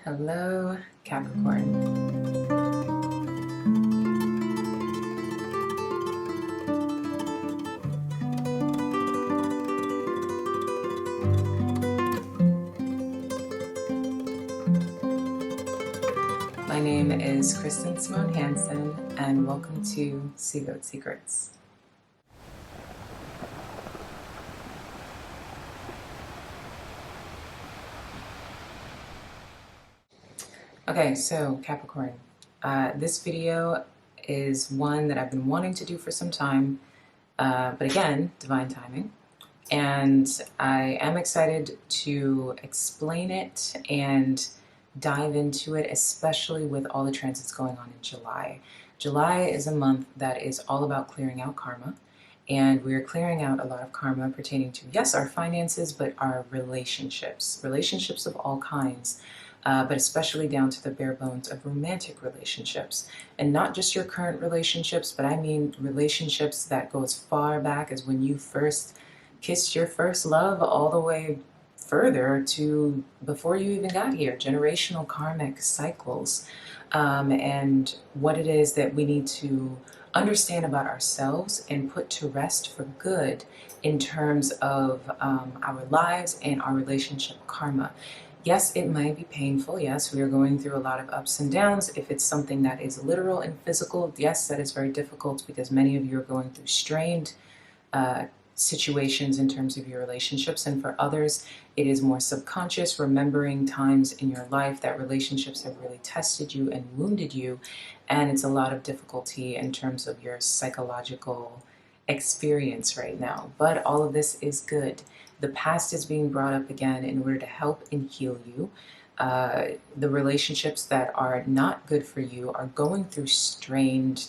Hello, Capricorn. My name is Kristen Simone Hansen, and welcome to Secrets. Okay, so Capricorn, this video is one that I've been wanting to do for some time, but again, divine timing. And I am excited to explain it and dive into it, especially with all the transits going on in July. July is a month that is all about clearing out karma, and we're clearing out a lot of karma pertaining to, yes, our finances, but our relationships of all kinds. But especially down to the bare bones of romantic relationships. And not just your current relationships, but I mean relationships that go as far back as when you first kissed your first love, all the way further to before you even got here. Generational karmic cycles, and what it is that we need to understand about ourselves and put to rest for good in terms of our lives and our relationship karma. Yes, it might be painful. Yes, we are going through a lot of ups and downs. If it's something that is literal and physical, yes, that is very difficult because many of you are going through strained situations in terms of your relationships. And for others, it is more subconscious, remembering times in your life that relationships have really tested you and wounded you. And it's a lot of difficulty in terms of your psychological experience right now. But all of this is good. The past is being brought up again in order to help and heal you. The relationships that are not good for you are going through strained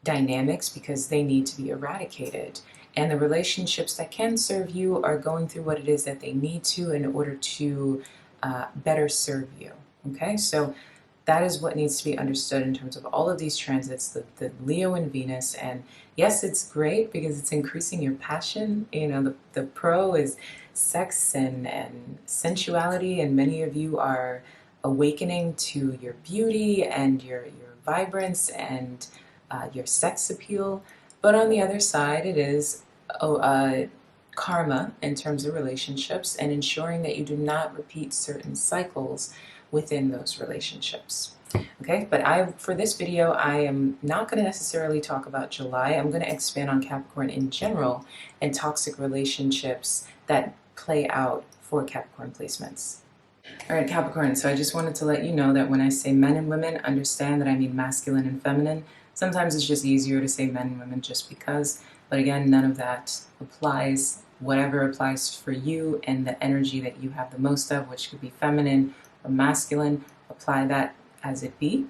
dynamics because they need to be eradicated. And the relationships that can serve you are going through what it is that they need to in order to better serve you. Okay, so that is what needs to be understood in terms of all of these transits, the Leo and Venus. And yes, it's great because it's increasing your passion. You know, the pro is sex and sensuality, and many of you are awakening to your beauty and your vibrance and your sex appeal. But on the other side, it is karma in terms of relationships and ensuring that you do not repeat certain cycles within those relationships. Okay, but for this video, I am not going to necessarily talk about July. I'm going to expand on Capricorn in general and toxic relationships that play out for Capricorn placements. All right, Capricorn, so I just wanted to let you know that when I say men and women, understand that I mean masculine and feminine. Sometimes it's just easier to say men and women just because, but again, none of that applies. Whatever applies for you and the energy that you have the most of, which could be feminine or masculine, apply that as it be.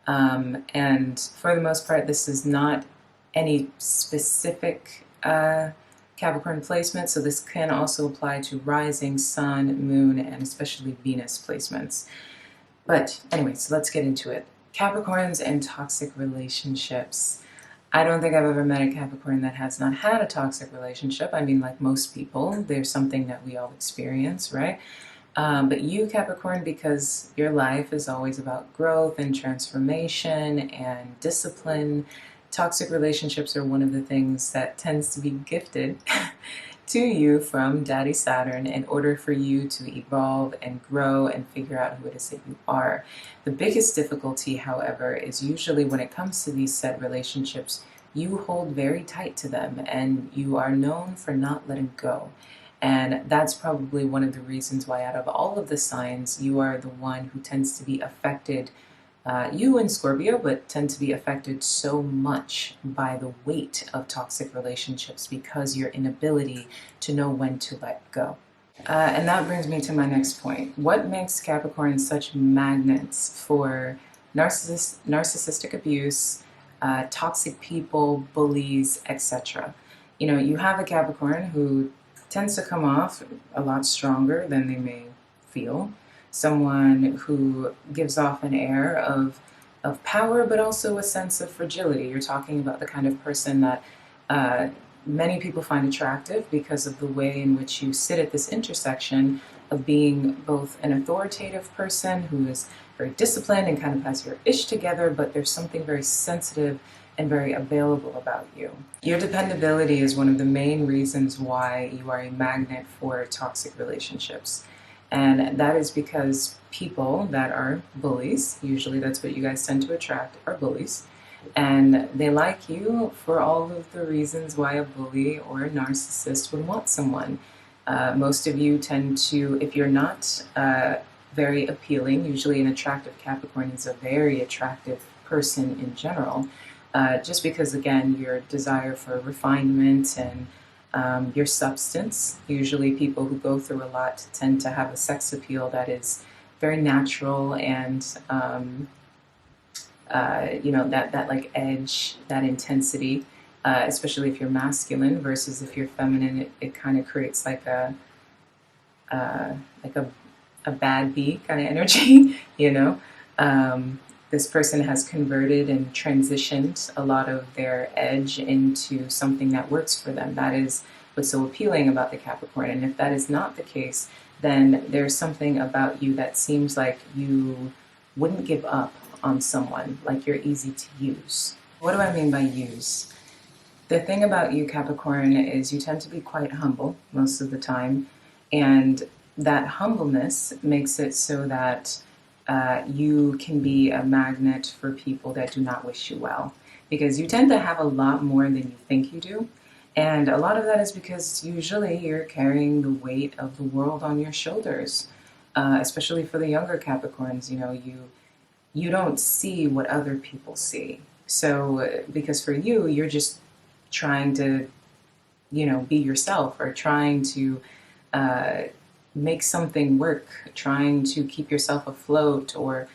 And for the most part, this is not any specific Capricorn placement, so this can also apply to rising, sun, moon, and especially Venus placements. But anyway, so let's get into it. Capricorns and toxic relationships. I don't think I've ever met a Capricorn that has not had a toxic relationship. I mean, like most people, there's something that we all experience, right? But you, Capricorn, because your life is always about growth and transformation and discipline, toxic relationships are one of the things that tends to be gifted to you from Daddy Saturn in order for you to evolve and grow and figure out who it is that you are. The biggest difficulty, however, is usually when it comes to these set relationships, you hold very tight to them and you are known for not letting go. And that's probably one of the reasons why out of all of the signs, you are the one who tends to be affected, you and Scorpio, but tend to be affected so much by the weight of toxic relationships because your inability to know when to let go. And that brings me to my next point. What makes Capricorn such magnets for narcissistic abuse, toxic people, bullies, etc.? You know, you have a Capricorn who tends to come off a lot stronger than they may feel. Someone who gives off an air of power, but also a sense of fragility. You're talking about the kind of person that many people find attractive because of the way in which you sit at this intersection of being both an authoritative person who is very disciplined and kind of has your ish together, but there's something very sensitive and very available about you. Your dependability is one of the main reasons why you are a magnet for toxic relationships. And that is because people that are bullies, usually that's what you guys tend to attract, are bullies. And they like you for all of the reasons why a bully or a narcissist would want someone. Most of you tend to, if you're not very appealing, usually an attractive Capricorn is a very attractive person in general, just because, again, your desire for refinement and your substance. Usually people who go through a lot tend to have a sex appeal that is very natural and that like edge, that intensity, especially if you're masculine versus if you're feminine, it kind of creates like a bad bee kind of energy, This person has converted and transitioned a lot of their edge into something that works for them. That is what's so appealing about the Capricorn. And if that is not the case, then there's something about you that seems like you wouldn't give up on someone, like you're easy to use. What do I mean by use? The thing about you, Capricorn, is you tend to be quite humble most of the time. And that humbleness makes it so that you can be a magnet for people that do not wish you well, because you tend to have a lot more than you think you do. And a lot of that is because usually you're carrying the weight of the world on your shoulders, especially for the younger Capricorns. You don't see what other people see. So because for you, you're just trying to, be yourself, or trying to make something work, trying to keep yourself afloat, or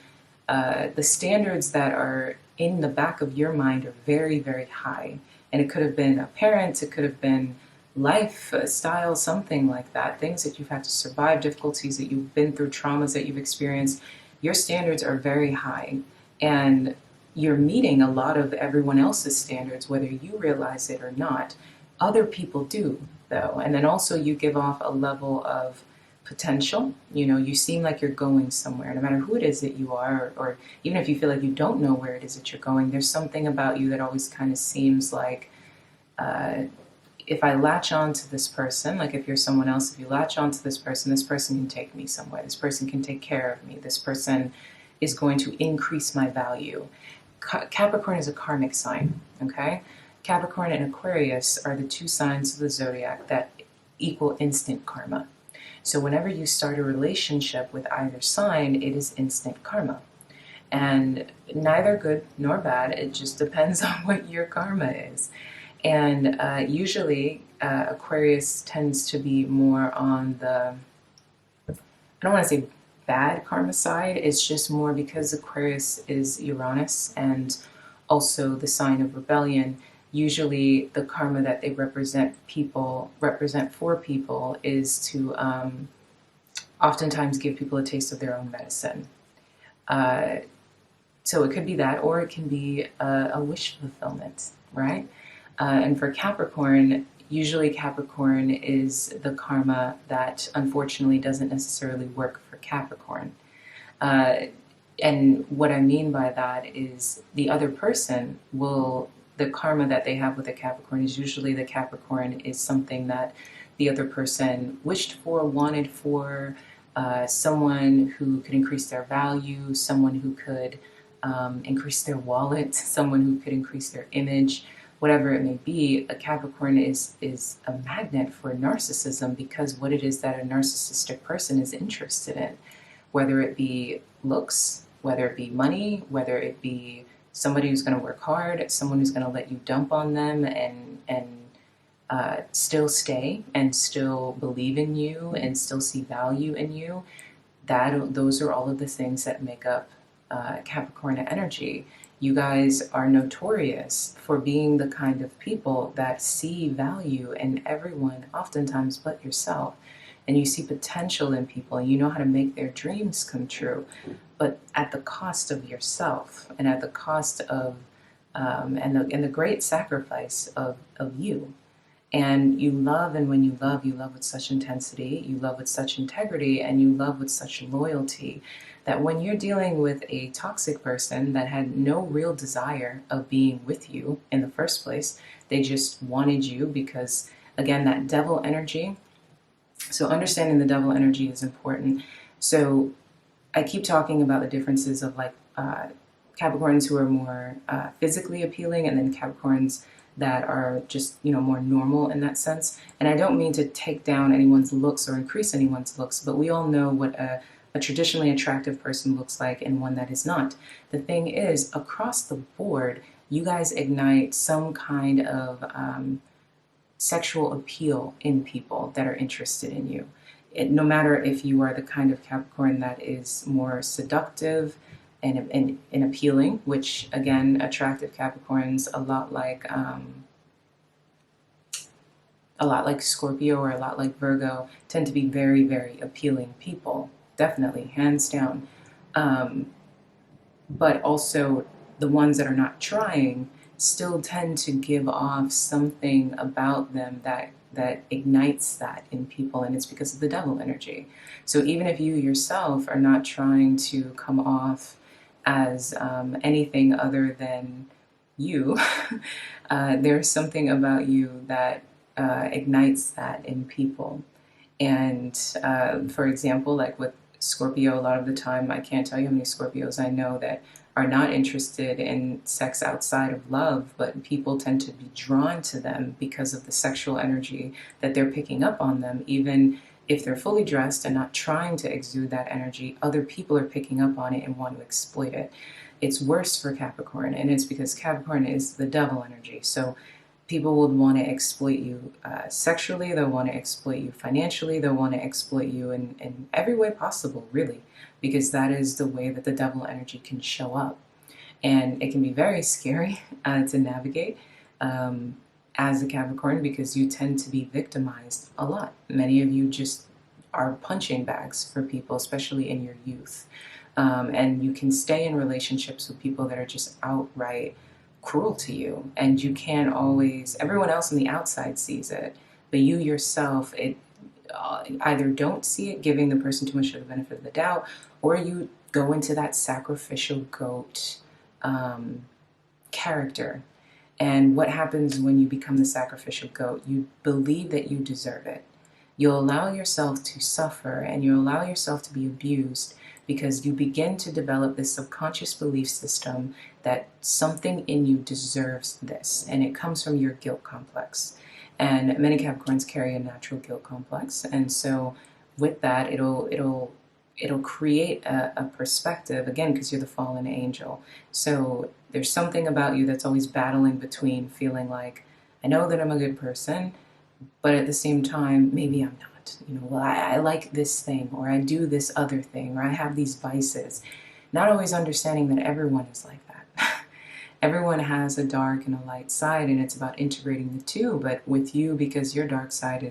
the standards that are in the back of your mind are very, very high. And it could have been a parent, it could have been life style, something like that, things that you've had to survive, difficulties that you've been through, traumas that you've experienced. Your standards are very high, and you're meeting a lot of everyone else's standards, whether you realize it or not. Other people do, though. And then also you give off a level of potential. You seem like you're going somewhere, no matter who it is that you are, or even if you feel like you don't know where it is that you're going, there's something about you that always kind of seems like, if I latch on to this person, like if you're someone else, if you latch on to this person can take me somewhere. This person can take care of me. This person is going to increase my value. Capricorn is a karmic sign, okay? Capricorn and Aquarius are the two signs of the zodiac that equal instant karma. So whenever you start a relationship with either sign, it is instant karma. And neither good nor bad, it just depends on what your karma is. And usually Aquarius tends to be more on the, I don't want to say bad karma side, it's just more because Aquarius is Uranus and also the sign of rebellion. Usually the karma that they represent for people is to oftentimes give people a taste of their own medicine. So it could be that, or it can be a wish fulfillment, right? And for Capricorn, usually Capricorn is the karma that unfortunately doesn't necessarily work for Capricorn. And what I mean by that is the other person the karma that they have with a Capricorn is usually the Capricorn is something that the other person wished for, wanted for, someone who could increase their value, someone who could increase their wallet, someone who could increase their image, whatever it may be. A Capricorn is a magnet for narcissism, because what it is that a narcissistic person is interested in, whether it be looks, whether it be money, whether it be somebody who's going to work hard, someone who's going to let you dump on them and still stay and still believe in you and still see value in you. Those are all of the things that make up Capricorn energy. You guys are notorious for being the kind of people that see value in everyone, oftentimes but yourself. And you see potential in people, and you know how to make their dreams come true, but at the cost of yourself and at the cost of and the great sacrifice of you. And you love, and when you love with such intensity, you love with such integrity, and you love with such loyalty that when you're dealing with a toxic person that had no real desire of being with you in the first place, they just wanted you because, again, that devil energy. So understanding the devil energy is important. So I keep talking about the differences of like Capricorns who are more physically appealing, and then Capricorns that are just, you know, more normal in that sense. And I don't mean to take down anyone's looks or increase anyone's looks, but we all know what a traditionally attractive person looks like and one that is not. The thing is, across the board, you guys ignite some kind of sexual appeal in people that are interested in you. No matter if you are the kind of Capricorn that is more seductive and appealing, which again, attractive Capricorns, a lot like Scorpio or a lot like Virgo, tend to be very, very appealing people. Definitely, hands down. But also the ones that are not trying still tend to give off something about them that ignites that in people, and it's because of the devil energy. So even if you yourself are not trying to come off as anything other than you, there's something about you that ignites that in people. And for example, like with Scorpio, a lot of the time, I can't tell you how many Scorpios I know that are not interested in sex outside of love, but people tend to be drawn to them because of the sexual energy that they're picking up on them. Even if they're fully dressed and not trying to exude that energy, other people are picking up on it and want to exploit it. It's worse for Capricorn, and it's because Capricorn is the devil energy. So people would want to exploit you sexually, they'll want to exploit you financially, they'll want to exploit you in every way possible, really, because that is the way that the devil energy can show up. And it can be very scary to navigate as a Capricorn, because you tend to be victimized a lot. Many of you just are punching bags for people, especially in your youth. And you can stay in relationships with people that are just outright cruel to you, and you can't always, everyone else on the outside sees it, but you yourself, either don't see it, giving the person too much of the benefit of the doubt, or you go into that sacrificial goat character. And what happens when you become the sacrificial goat? You believe that you deserve it. You'll allow yourself to suffer, and you'll allow yourself to be abused, because you begin to develop this subconscious belief system that something in you deserves this, and it comes from your guilt complex. And many Capricorns carry a natural guilt complex, and so with that, it'll create a perspective, again, because you're the fallen angel. So there's something about you that's always battling between feeling like, I know that I'm a good person, but at the same time, maybe I'm not. You know, well, I like this thing, or I do this other thing, or I have these vices. Not always understanding that everyone is like that. Everyone has a dark and a light side, and it's about integrating the two. But with you, because your dark side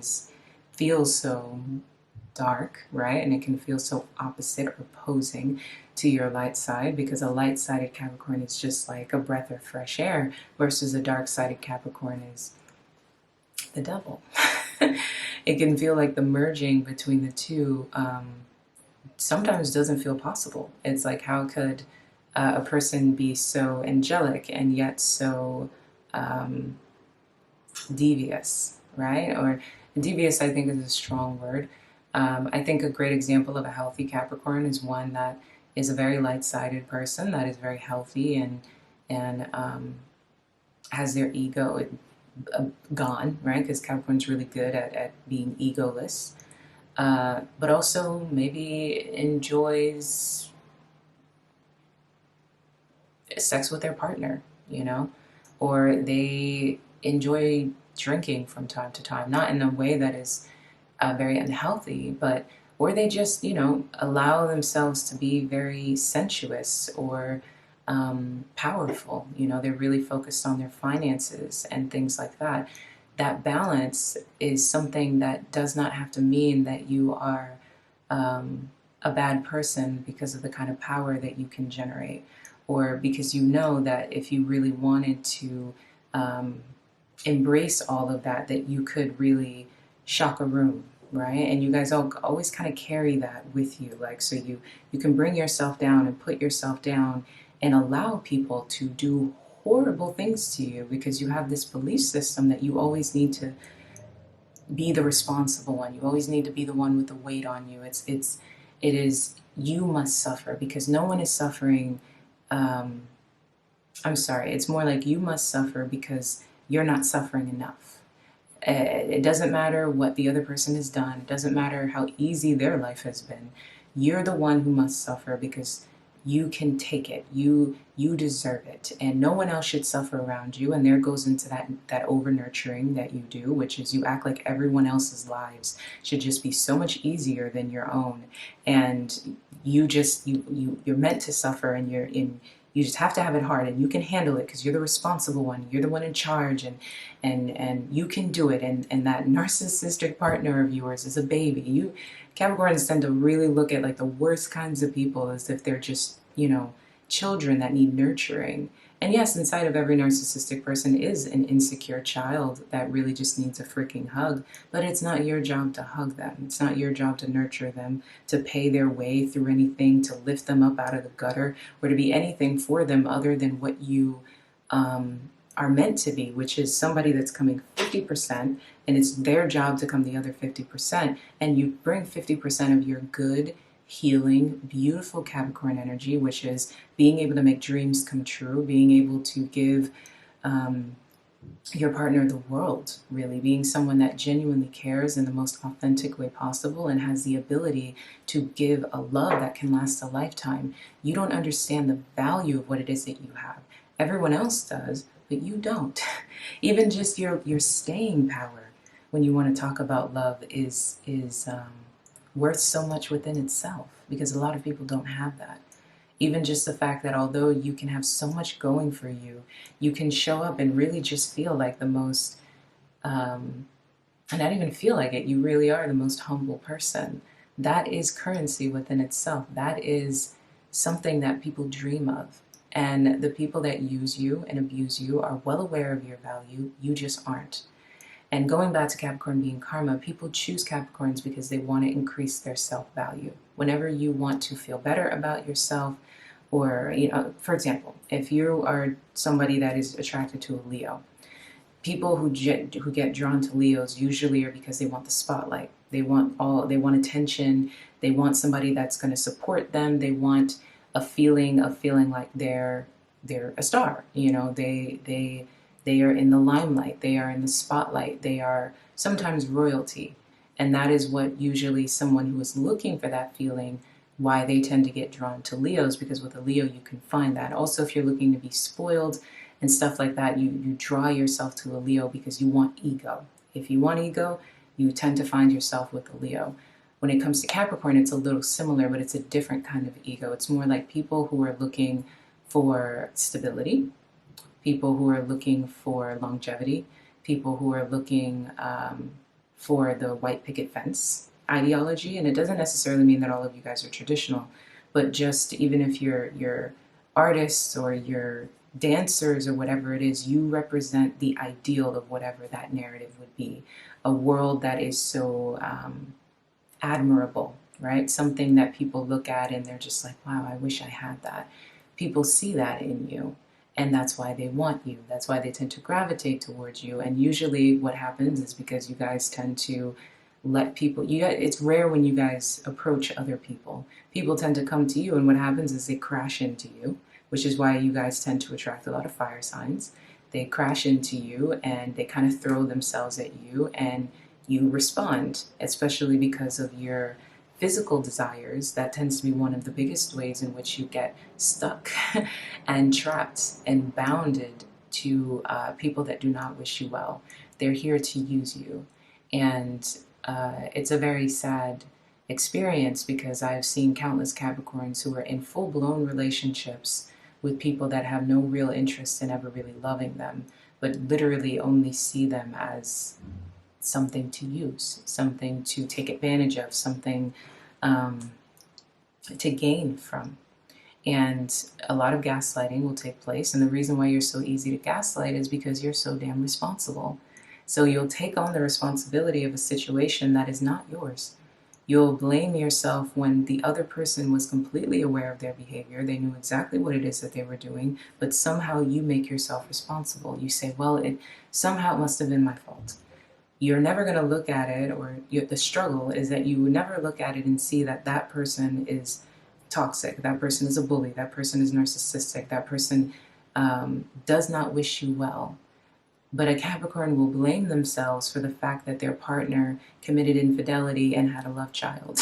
feels so dark, right? And it can feel so opposite or opposing to your light side, because a light-sided Capricorn is just like a breath of fresh air, versus a dark-sided Capricorn is the devil. It can feel like the merging between the two sometimes doesn't feel possible. It's like, how could a person be so angelic and yet so devious, right? Or devious, I think, is a strong word. I think a great example of a healthy Capricorn is one that is a very light-sided person, that is very healthy and has their ego gone, right? Because Capricorn's really good at being egoless, but also maybe enjoys sex with their partner, you know, or they enjoy drinking from time to time, not in a way that is very unhealthy, but or they just, you know, allow themselves to be very sensuous or powerful. You know, they're really focused on their finances and things like that. That balance is something that does not have to mean that you are a bad person because of the kind of power that you can generate, or because you know that if you really wanted to embrace all of that, that you could really shock a room, right? And you guys all always kind of carry that with you, like, so you can bring yourself down and put yourself down and allow people to do horrible things to you because you have this belief system that you always need to be the responsible one. You always need to be the one with the weight on you. It is you must suffer because no one is suffering. I'm sorry. It's more like you must suffer because you're not suffering enough. It doesn't matter what the other person has done. It doesn't matter how easy their life has been. You're the one who must suffer because you can take it. You deserve it, and no one else should suffer around you. And there goes into that over nurturing that you do, which is you act like everyone else's lives should just be so much easier than your own, and you're meant to suffer, and you just have to have it hard, and you can handle it because you're the responsible one. You're the one in charge, and you can do it. And that narcissistic partner of yours is a baby. Capricorns tend to really look at like the worst kinds of people as if they're just, children that need nurturing. And yes, inside of every narcissistic person is an insecure child that really just needs a freaking hug, but it's not your job to hug them. It's not your job to nurture them, to pay their way through anything, to lift them up out of the gutter, or to be anything for them other than what you are meant to be, which is somebody that's coming 50%, and it's their job to come the other 50%, and you bring 50% of your good, healing, beautiful Capricorn energy, which is being able to make dreams come true, being able to give your partner the world, really, being someone that genuinely cares in the most authentic way possible and has the ability to give a love that can last a lifetime. You don't understand the value of what it is that you have. Everyone else does, but you don't. Even just your staying power when you want to talk about love is worth so much within itself, because a lot of people don't have that. Even just the fact that although you can have so much going for you, you can show up and really just feel like the most, and not even feel like it, you really are the most humble person. That is currency within itself. That is something that people dream of. And the people that use you and abuse you are well aware of your value. You just aren't. And going back to Capricorn being karma, people choose Capricorns because they want to increase their self-value. Whenever you want to feel better about yourself, or, for example, if you are somebody that is attracted to a Leo, people who get drawn to Leos usually are because they want the spotlight. They want attention. They want somebody that's going to support them. They want a feeling of feeling like they're a star. They are in the limelight. They are in the spotlight. They are sometimes royalty. And that is what usually someone who is looking for that feeling, why they tend to get drawn to Leos, because with a Leo you can find that. Also, if you're looking to be spoiled and stuff like that, you draw yourself to a Leo because you want ego. If you want ego, you tend to find yourself with a Leo. When it comes to Capricorn, it's a little similar, but it's a different kind of ego. It's more like people who are looking for stability, people who are looking for longevity, people who are looking for the white picket fence ideology. And it doesn't necessarily mean that all of you guys are traditional, but just even if you're artists or you're dancers or whatever it is, you represent the ideal of whatever that narrative would be. A world that is so admirable, right? Something that people look at and they're just like, wow, I wish I had that. People see that in you, and that's why they want you. That's why they tend to gravitate towards you. And usually what happens is because you guys tend to let people, it's rare when you guys approach other people. People tend to come to you, and what happens is they crash into you, which is why you guys tend to attract a lot of fire signs. They crash into you and they kind of throw themselves at you, and you respond, especially because of your physical desires. That tends to be one of the biggest ways in which you get stuck and trapped and bounded to people that do not wish you well. They're here to use you. And it's a very sad experience, because I've seen countless Capricorns who are in full-blown relationships with people that have no real interest in ever really loving them, but literally only see them as something to use, something to take advantage of, something to gain from. And a lot of gaslighting will take place. And the reason why you're so easy to gaslight is because you're so damn responsible. So you'll take on the responsibility of a situation that is not yours. You'll blame yourself when the other person was completely aware of their behavior. They knew exactly what it is that they were doing, but somehow you make yourself responsible. You say, well, somehow it must have been my fault. You're never going to look at it, or the struggle is that you would never look at it and see that that person is toxic, that person is a bully, that person is narcissistic, that person does not wish you well. But a Capricorn will blame themselves for the fact that their partner committed infidelity and had a love child.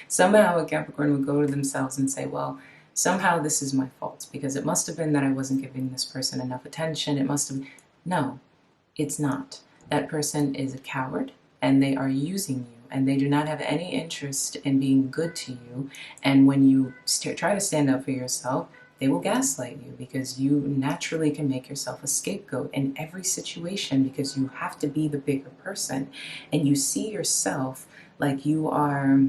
Somehow a Capricorn will go to themselves and say, well, somehow this is my fault because it must have been that I wasn't giving this person enough attention. It must have... No, it's not. That person is a coward and they are using you and they do not have any interest in being good to you. And when you try to stand up for yourself, they will gaslight you because you naturally can make yourself a scapegoat in every situation because you have to be the bigger person and you see yourself like you are.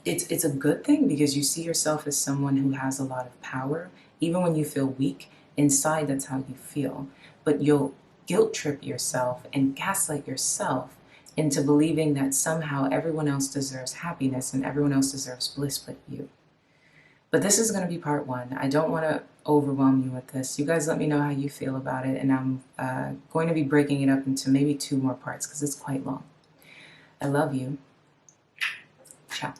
It's a good thing because you see yourself as someone who has a lot of power. Even when you feel weak, inside that's how you feel. But you'll guilt trip yourself and gaslight yourself into believing that somehow everyone else deserves happiness and everyone else deserves bliss but you. But this is going to be part one. I don't want to overwhelm you with this. You guys let me know how you feel about it, and I'm going to be breaking it up into maybe 2 more parts because it's quite long. I love you. Ciao.